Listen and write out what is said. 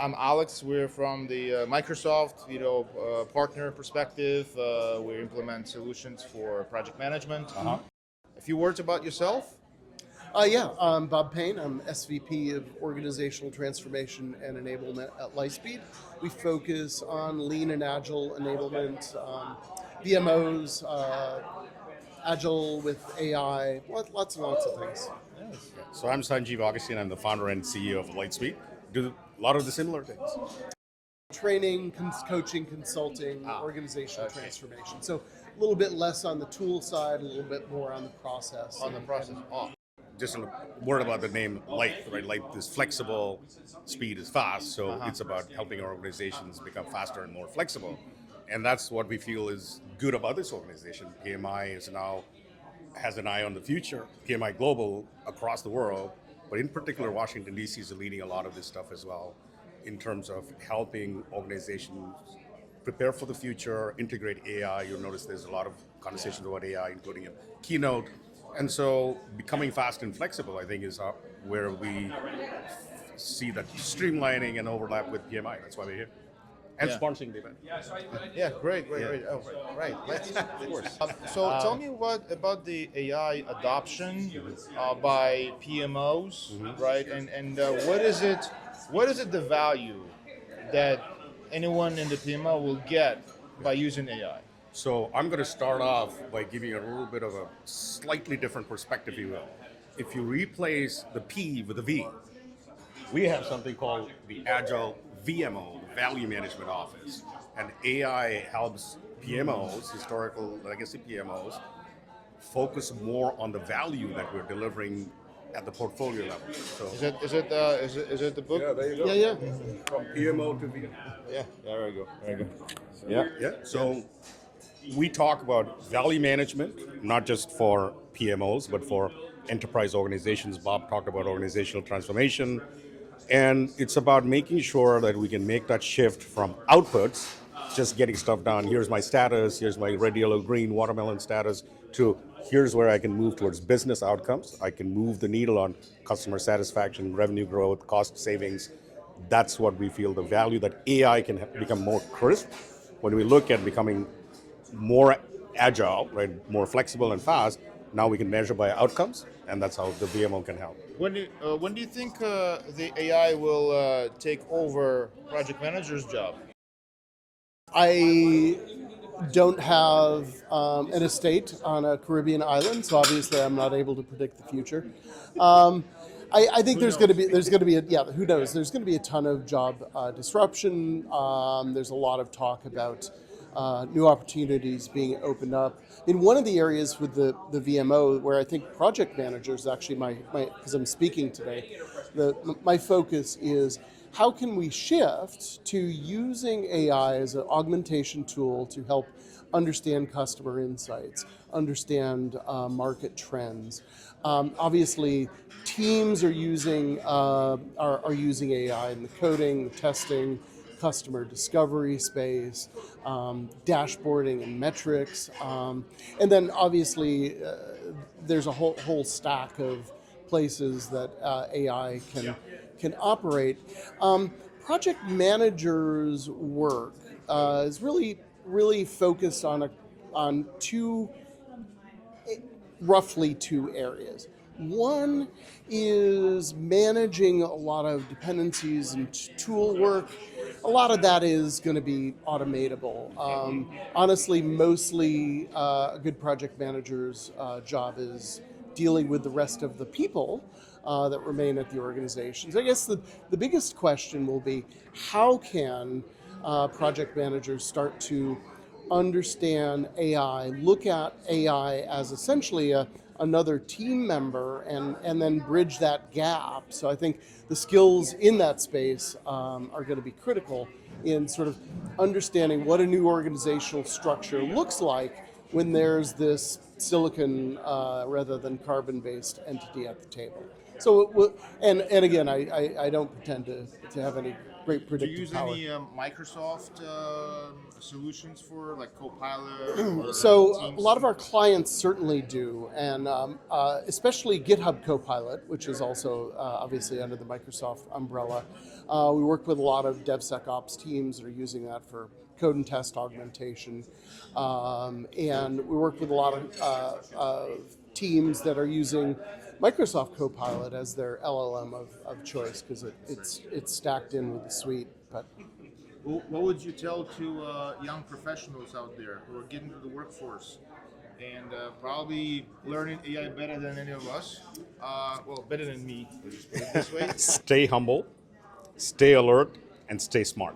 I'm Alex. We're from the Microsoft, partner perspective. We implement solutions for project management. A few words about yourself. Yeah, I'm Bob Payne. I'm SVP of Organizational Transformation and Enablement at LitheSpeed. We focus on lean and agile enablement, VMOs, agile with AI, lots and lots of things. So I'm Sanjiv Augustine. I'm the founder and CEO of LitheSpeed. Do a lot of the similar things. Training, coaching, consulting, organizational transformation. So a little bit less on the tool side, a little bit more on the process. Just a word about the name Lithe, right? Lithe is flexible, speed is fast, so it's about helping our organizations become faster and more flexible. And that's what we feel is good about this organization. PMI is now has an eye on the future, PMI Global across the world, but in particular, Washington, D.C. is leading a lot of this stuff as well in terms of helping organizations prepare for the future, integrate AI. You'll notice there's a lot of conversations about AI, including a keynote. And so becoming fast and flexible, I think, is where we see that streamlining and overlap with PMI. That's why we're here. And sponsoring the event. Yeah, great. Oh, right. Of course. So tell me what about the AI adoption by PMOs, right? And what is it? What is it the value that anyone in the PMO will get by using AI? So I'm going to start off by giving you a little bit of a slightly different perspective, if you will. If you replace the P with a V, we have something called the Agile VMO, Value Management Office. And AI helps PMOs, historical legacy PMOs, focus more on the value that we're delivering at the portfolio level. So Is it the book? yeah, there you go. Yeah. From PMO to VMO. Yeah. There we go. Yeah. So we talk about value management, not just for PMOs, but for enterprise organizations. Bob talked about organizational transformation. And it's about making sure that we can make that shift from outputs, just getting stuff done. Here's my status, here's my red, yellow, green watermelon status, to here's where I can move towards business outcomes. I can move the needle on customer satisfaction, revenue growth, cost savings. That's what we feel the value that AI can become more crisp. When we look at becoming more agile, right, more flexible and fast, now we can measure by outcomes, and that's how the VMO can help. When do you think the AI will take over project manager's job? I don't have an estate on a Caribbean island, so obviously I'm not able to predict the future. I think there's going to be who knows? There's going to be a ton of job disruption. There's a lot of talk about new opportunities being opened up. In one of the areas with the VMO, where I think project managers actually because I'm speaking today, my focus is how can we shift to using AI as an augmentation tool to help understand customer insights, understand market trends. Obviously, teams are using AI in the coding, the testing, customer discovery space, dashboarding and metrics, and then obviously there's a whole stack of places that AI can operate. Project managers' work is really focused on roughly two areas. One is managing a lot of dependencies and tool work. A lot of that is going to be automatable. Honestly, mostly a good project manager's job is dealing with the rest of the people that remain at the organization. So I guess the biggest question will be, how can project managers start to understand AI, look at AI as essentially another team member, and then bridge that gap. So I think the skills in that space are going to be critical in sort of understanding what a new organizational structure looks like when there's this silicon rather than carbon-based entity at the table. So, and again, I don't pretend to have any great Do you predictive use power. any Microsoft solutions for like Copilot? Or, So Teams? a lot of our clients certainly do, and especially GitHub Copilot, which is also obviously under the Microsoft umbrella. We work with a lot of DevSecOps teams that are using that for code and test augmentation, and we work with a lot of teams that are using Microsoft Copilot as their LLM of choice because it's stacked in with the suite. But What would you tell to young professionals out there who are getting to the workforce and probably learning AI better than any of us? Well, better than me, let's just put it this way. Stay humble, stay alert, and stay smart.